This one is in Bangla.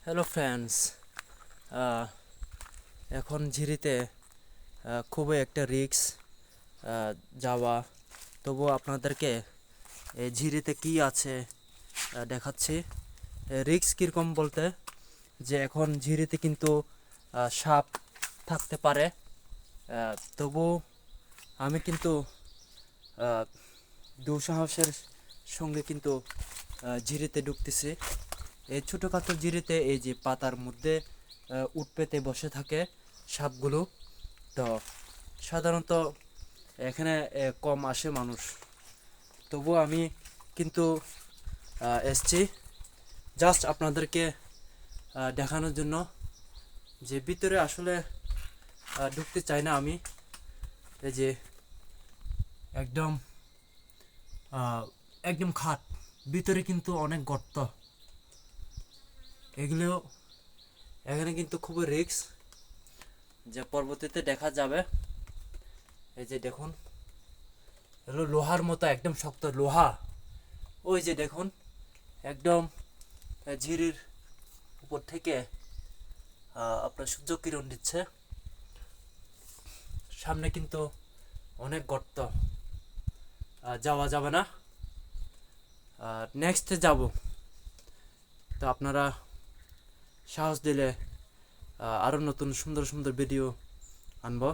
হ্যালো ফ্রেন্ডস, এখন ঝিরিতে খুবই একটা রিস্ক যাওয়া। তবুও আপনাদেরকে এই ঝিরিতে কি আছে দেখাচ্ছি। রিস্ক কীরকম বলতে, যে এখন ঝিরিতে কিন্তু সাপ থাকতে পারে। তবু আমি কিন্তু দুঃসাহসের সঙ্গে কিন্তু ঝিরিতে ঢুকতেছি। এই ছোটোখাটো ঝিরিতে এই যে পাতার মধ্যে উঠ পেতে বসে থাকে সাপগুলো। তো সাধারণত এখানে কম আসে মানুষ, তবু আমি কিন্তু এসছি জাস্ট আপনাদেরকে দেখানোর জন্য যে ভিতরে আসলে ঢুকতে চাই না আমি। এই যে একদম একদম খাট, ভিতরে কিন্তু অনেক গর্ত। এগুলো এখানে কিন্তু খুবই রিস্ক, যে পরবর্তীতে দেখা যাবে। এই যে দেখুন, এগুলো লোহার মতো, একদম শক্ত লোহা। ওই যে দেখুন, একদম ঝিরির উপর থেকে আপনার সূর্য কিরণ দিচ্ছে। সামনে কিন্তু অনেক গর্ত, যাওয়া যাবে না। নেক্সটে যাব, তো আপনারা সাহস দিলে আরও নতুন সুন্দর সুন্দর ভিডিও আনবো।